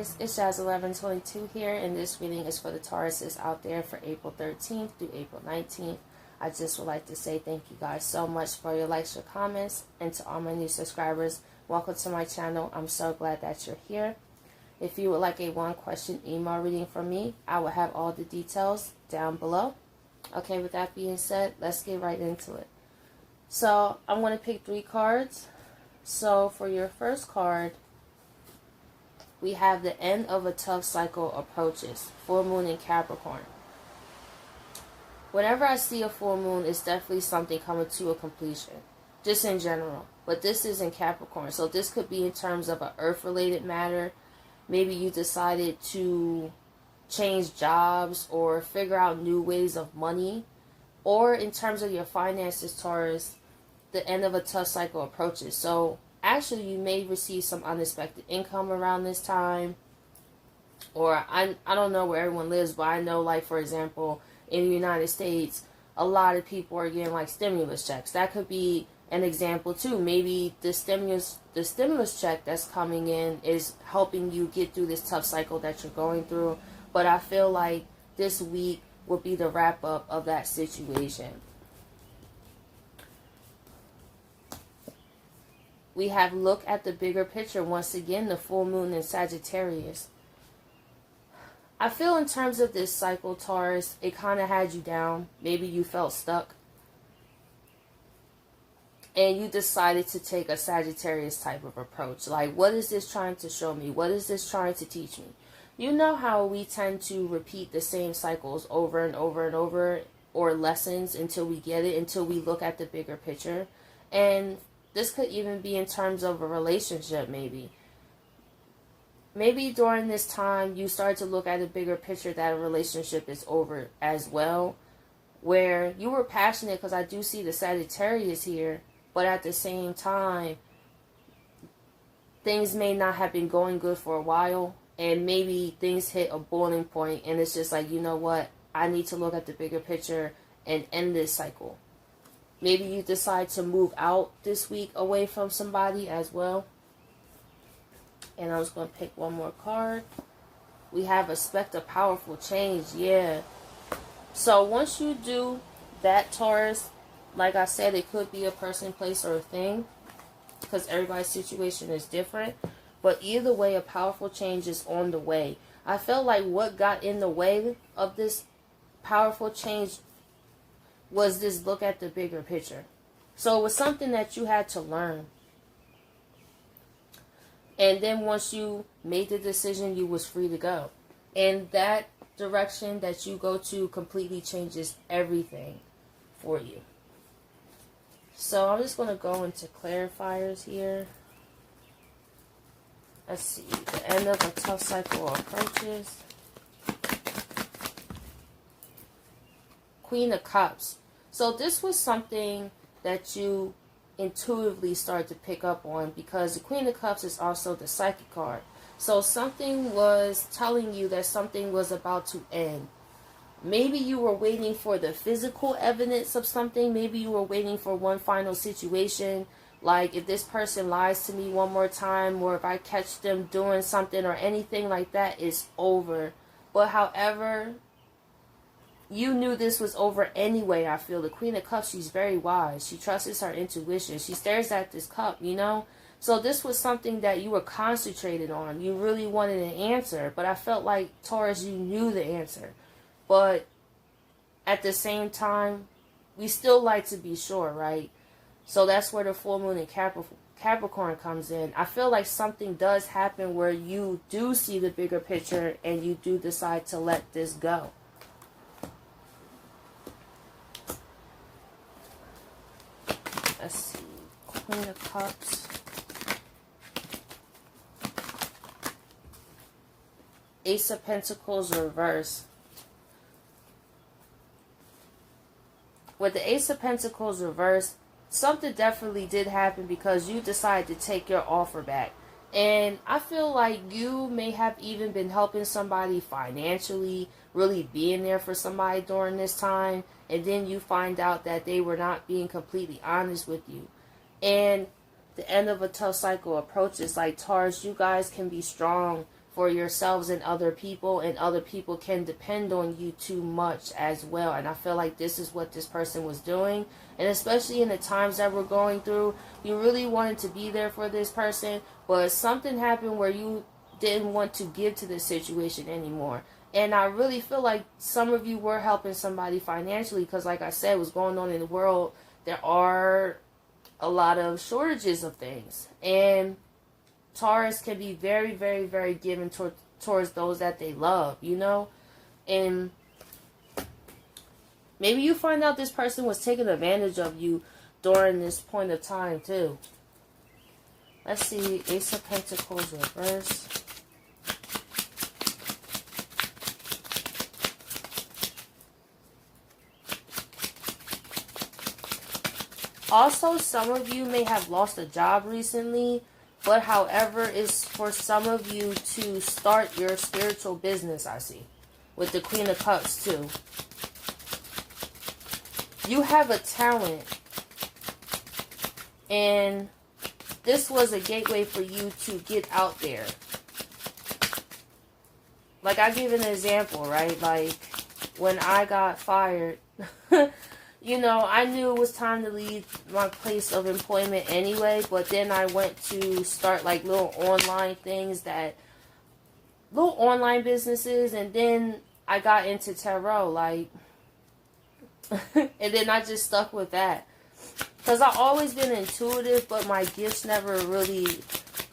guys, it's Jazz1122 here, and this reading is for the Tauruses out there for April 13th through April 19th. I just would like to say thank you guys so much for your likes, your comments, and to all my new subscribers, welcome to my channel. I'm so glad that you're here. If you would like a one-question email reading from me, I will have all the details down below. Okay, with that being said, let's get right into it. So, I'm going to pick 3 cards. So, for your first card, we have the end of a tough cycle approaches. Full moon in Capricorn. Whenever I see a full moon, it's definitely something coming to a completion. Just in general. But this is in Capricorn. So this could be in terms of an earth-related matter. Maybe you decided to change jobs or figure out new ways of money. Or in terms of your finances, Taurus, the end of a tough cycle approaches. So actually, you may receive some unexpected income around this time. Or, I don't know where everyone lives, but I know, like, for example, in the United States, a lot of people are getting, like, stimulus checks. That could be an example, too. Maybe the stimulus check that's coming in is helping you get through this tough cycle that you're going through. But I feel like this week will be the wrap-up of that situation. We have look at the bigger picture. Once again, the full moon in Sagittarius. I feel in terms of this cycle, Taurus, it kind of had you down. Maybe you felt stuck. And you decided to take a Sagittarius type of approach. Like, what is this trying to show me? What is this trying to teach me? You know how we tend to repeat the same cycles over and over and over, or lessons until we get it, until we look at the bigger picture. And this could even be in terms of a relationship, maybe. Maybe during this time, you start to look at a bigger picture that a relationship is over as well. Where you were passionate, because I do see the Sagittarius here. But at the same time, things may not have been going good for a while. And maybe things hit a boiling point. And it's just like, you know what? I need to look at the bigger picture and end this cycle. Maybe you decide to move out this week away from somebody as well. And I'm just going to pick one more card. We have expect a powerful change. Yeah. So once you do that, Taurus, like I said, it could be a person, place, or a thing. Because everybody's situation is different. But either way, a powerful change is on the way. I felt like what got in the way of this powerful change was this look at the bigger picture. So it was something that you had to learn. And then once you made the decision, you was free to go. And that direction that you go to completely changes everything for you. So I'm just going to go into clarifiers here. Let's see. The end of a tough cycle approaches. Queen of Cups. So this was something that you intuitively start to pick up on, because the Queen of Cups is also the psychic card. So something was telling you that something was about to end. Maybe you were waiting for the physical evidence of something. Maybe you were waiting for one final situation. Like, if this person lies to me one more time, or if I catch them doing something or anything like that, it's over. But however, you knew this was over anyway, I feel. The Queen of Cups, she's very wise. She trusts her intuition. She stares at this cup, you know? So this was something that you were concentrated on. You really wanted an answer. But I felt like, Taurus, you knew the answer. But at the same time, we still like to be sure, right? So that's where the full moon in Capricorn comes in. I feel like something does happen where you do see the bigger picture and you do decide to let this go. Let's see. Queen of Cups. Ace of Pentacles reverse. With the Ace of Pentacles reverse, something definitely did happen because you decided to take your offer back. And I feel like you may have even been helping somebody financially, really being there for somebody during this time. And then you find out that they were not being completely honest with you. And the end of a tough cycle approaches. Like, Taurus, you guys can be strong for yourselves and other people can depend on you too much as well. And I feel like this is what this person was doing. And especially in the times that we're going through, you really wanted to be there for this person, but something happened where you didn't want to give to this situation anymore. And I really feel like some of you were helping somebody financially because, like I said, what's going on in the world, there are a lot of shortages of things. And Taurus can be very, very, very giving towards those that they love, you know? And maybe you find out this person was taking advantage of you during this point of time, too. Let's see. Ace of Pentacles reverse. Also, some of you may have lost a job recently, but however, it's for some of you to start your spiritual business, I see, with the Queen of Cups, too. You have a talent, and this was a gateway for you to get out there. Like, I give an example, right? Like, when I got fired, you know, I knew it was time to leave my place of employment anyway, but then I went to start like little online businesses, and then I got into tarot, like, and then I just stuck with that. Because I've always been intuitive, but my gifts never really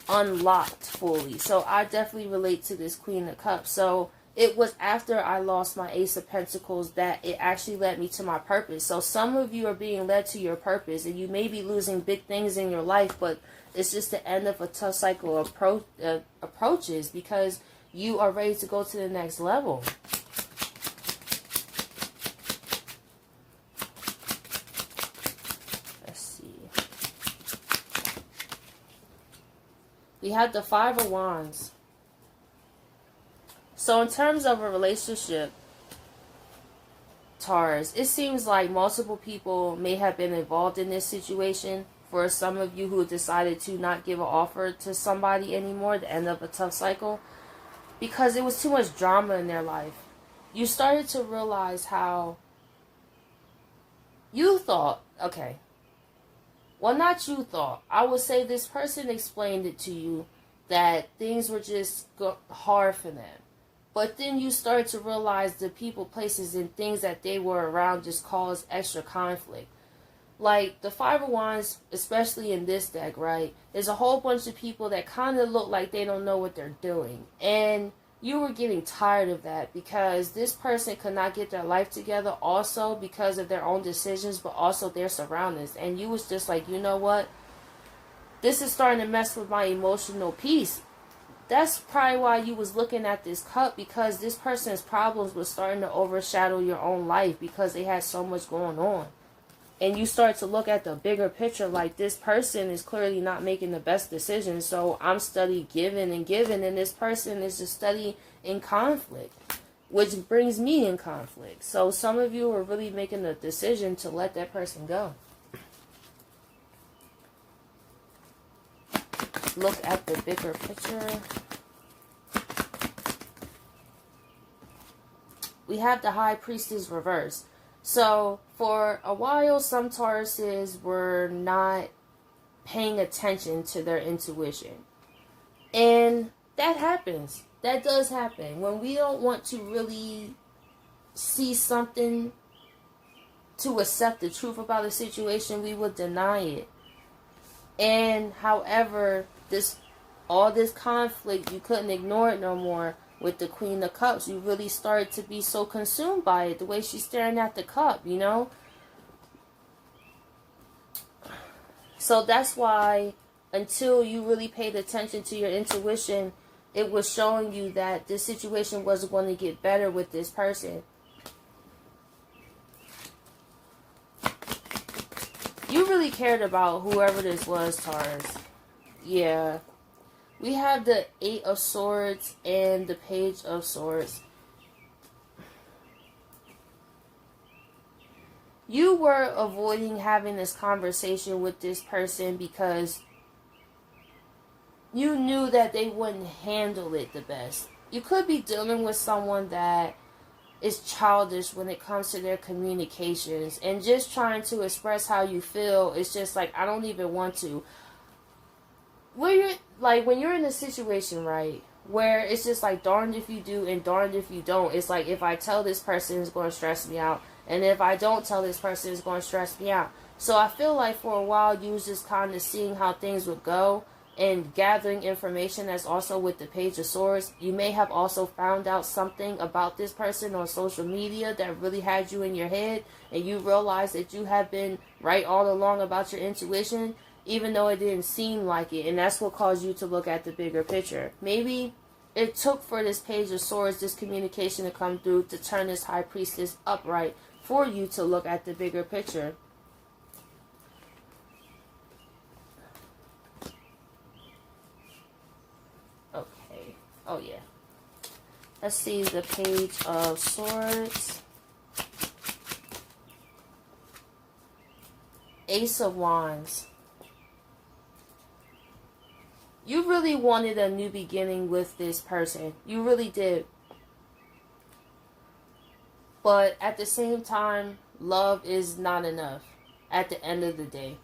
unlocked fully. So I definitely relate to this Queen of Cups. So it was after I lost my Ace of Pentacles that it actually led me to my purpose. So some of you are being led to your purpose, and you may be losing big things in your life, but it's just the end of a tough cycle of approaches because you are ready to go to the next level. Let's see. We have the Five of Wands. So in terms of a relationship, Taurus, it seems like multiple people may have been involved in this situation. For some of you who decided to not give an offer to somebody anymore, the end of a tough cycle, because it was too much drama in their life. You started to realize how you thought, okay, well, not you thought, I would say this person explained it to you that things were just hard for them. But then you start to realize the people, places, and things that they were around just caused extra conflict. Like the Five of Wands, especially in this deck, right? There's a whole bunch of people that kind of look like they don't know what they're doing. And you were getting tired of that because this person could not get their life together also because of their own decisions, but also their surroundings. And you was just like, you know what? This is starting to mess with my emotional peace. That's probably why you was looking at this cup, because this person's problems was starting to overshadow your own life because they had so much going on. And you start to look at the bigger picture, like this person is clearly not making the best decisions. So I'm studying giving, and this person is just studying in conflict, which brings me in conflict. So some of you are really making the decision to let that person go. Look at the bigger picture. We have the High Priestess reverse. So for a while, some Tauruses were not paying attention to their intuition. And that happens. That does happen. When we don't want to really see something to accept the truth about a situation, we will deny it. And however, all this conflict, you couldn't ignore it no more. With the Queen of Cups, you really started to be so consumed by it, the way she's staring at the cup, you know. So that's why until you really paid attention to your intuition, it was showing you that this situation wasn't going to get better with this person. You really cared about whoever this was, Taurus. Yeah. We have the Eight of Swords and the Page of Swords. You were avoiding having this conversation with this person because you knew that they wouldn't handle it the best. You could be dealing with someone that is childish when it comes to their communications, and just trying to express how you feel. It's just like, I don't even want to. Where you're like, when you're in a situation, right, where it's just like darned if you do and darned if you don't. It's like, if I tell this person, it's going to stress me out, and if I don't tell this person, it's going to stress me out. So I feel like for a while you was just kind of seeing how things would go and gathering information. That's also with the Page of Swords. You may have also found out something about this person on social media that really had you in your head, and you realize that you have been right all along about your intuition, even though it didn't seem like it. And that's what caused you to look at the bigger picture. Maybe it took for this Page of Swords, this communication to come through, to turn this High Priestess upright for you to look at the bigger picture. Okay. Oh, yeah. Let's see the Page of Swords. Ace of Wands. You really wanted a new beginning with this person. You really did. But at the same time, love is not enough at the end of the day.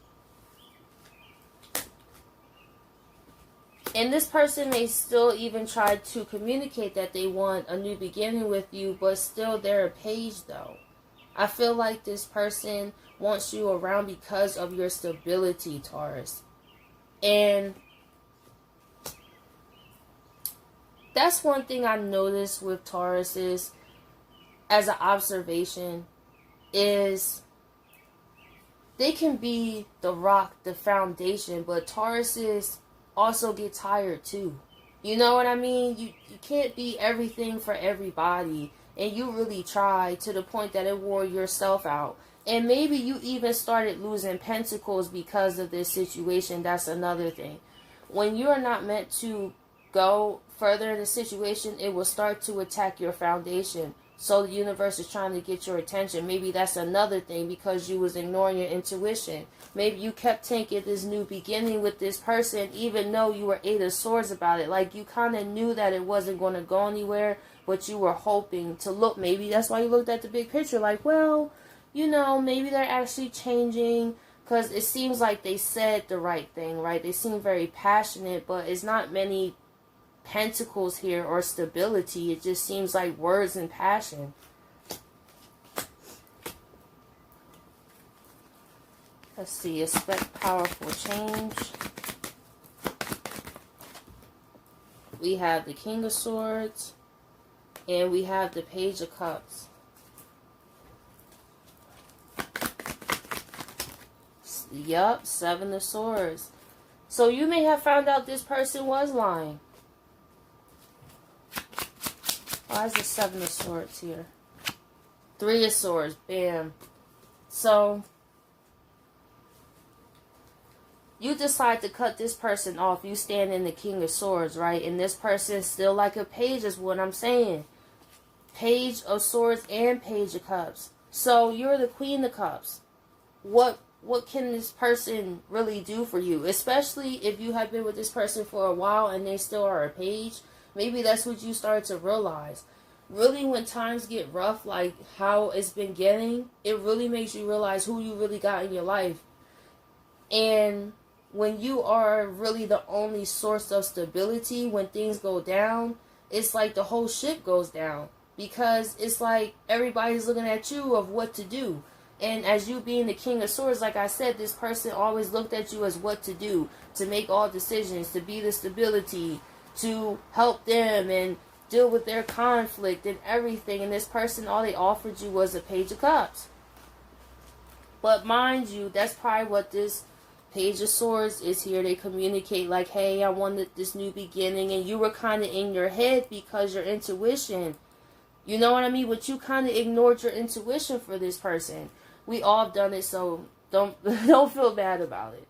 And this person may still even try to communicate that they want a new beginning with you, but still they're a page though. I feel like this person wants you around because of your stability, Taurus. And that's one thing I noticed with Tauruses as an observation, is they can be the rock, the foundation, but Tauruses also get tired too. You know what I mean? You can't be everything for everybody, and you really try to the point that it wore yourself out. And maybe you even started losing pentacles because of this situation. That's another thing. When you're not meant to go further in the situation, it will start to attack your foundation. So the universe is trying to get your attention. Maybe that's another thing, because you was ignoring your intuition. Maybe you kept taking this new beginning with this person, even though you were Eight of Swords about it. Like, you kind of knew that it wasn't going to go anywhere, but you were hoping to look. Maybe that's why you looked at the big picture. Like, well, you know, maybe they're actually changing, because it seems like they said the right thing, right? They seem very passionate, but it's not many pentacles here or stability. It just seems like words and passion. Let's see. Expect powerful change. We have the King of Swords, and we have the Page of Cups. Yup, Seven of Swords. So you may have found out this person was lying. Why is the Seven of Swords here? Three of Swords. Bam. So you decide to cut this person off. You stand in the King of Swords, right? And this person is still like a page, is what I'm saying. Page of Swords and Page of Cups. So you're the Queen of Cups. What can this person really do for you? Especially if you have been with this person for a while and they still are a page. Maybe that's what you start to realize. Really, when times get rough, like how it's been getting, it really makes you realize who you really got in your life. And when you are really the only source of stability, when things go down, it's like the whole ship goes down. Because it's like everybody's looking at you of what to do. And as you being the King of Swords, like I said, this person always looked at you as what to do, to make all decisions, to be the stability, to help them and deal with their conflict and everything. And this person, all they offered you was a Page of Cups. But mind you, that's probably what this Page of Swords is here. They communicate like, hey, I wanted this new beginning. And you were kind of in your head because your intuition. You know what I mean? But you kind of ignored your intuition for this person. We all have done it, so don't feel bad about it.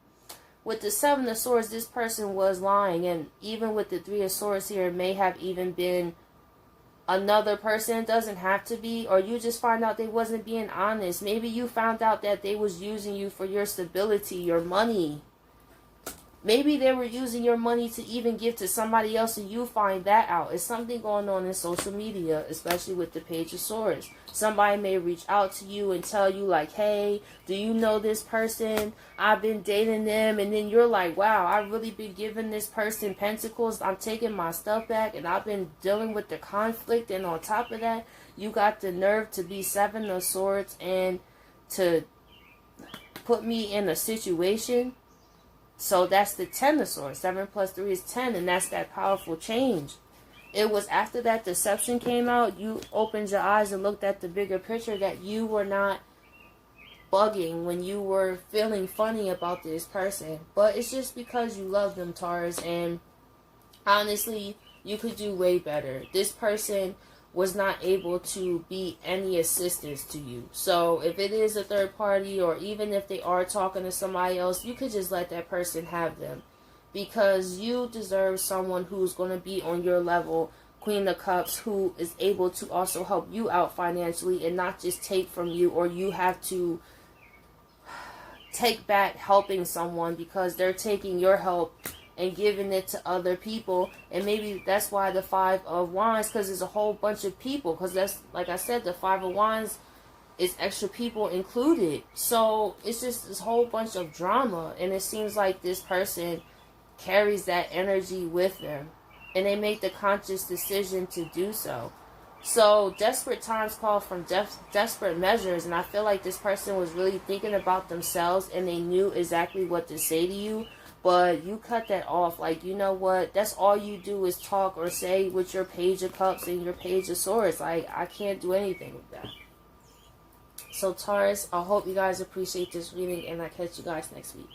With the Seven of Swords, this person was lying. And even with the Three of Swords here, it may have even been another person. It doesn't have to be. Or you just find out they wasn't being honest. Maybe you found out that they was using you for your stability, your money. Maybe they were using your money to even give to somebody else and you find that out. It's something going on in social media, especially with the Page of Swords. Somebody may reach out to you and tell you like, hey, do you know this person? I've been dating them. And then you're like, wow, I've really been giving this person pentacles. I'm taking my stuff back and I've been dealing with the conflict. And on top of that, you got the nerve to be Seven of Swords and to put me in a situation. So that's the 10 of Swords. 7 plus 3 is 10, and that's that powerful change. It was after that deception came out, you opened your eyes and looked at the bigger picture that you were not bugging when you were feeling funny about this person. But it's just because you love them, Taurus, and honestly, you could do way better. This person was not able to be any assistance to you. So if it is a third party, or even if they are talking to somebody else, you could just let that person have them, because you deserve someone who's going to be on your level, Queen of Cups, who is able to also help you out financially and not just take from you, or you have to take back helping someone because they're taking your help and giving it to other people. And maybe that's why the 5 of Wands, because there's a whole bunch of people, because that's, like I said, the 5 of Wands is extra people included. So it's just this whole bunch of drama, and it seems like this person carries that energy with them, and they make the conscious decision to do so. So desperate times call from desperate measures, and I feel like this person was really thinking about themselves and they knew exactly what to say to you. But you cut that off. Like, you know what? That's all you do is talk or say with your Page of Cups and your Page of Swords. Like, I can't do anything with that. So, Taurus, I hope you guys appreciate this reading, and I'll catch you guys next week.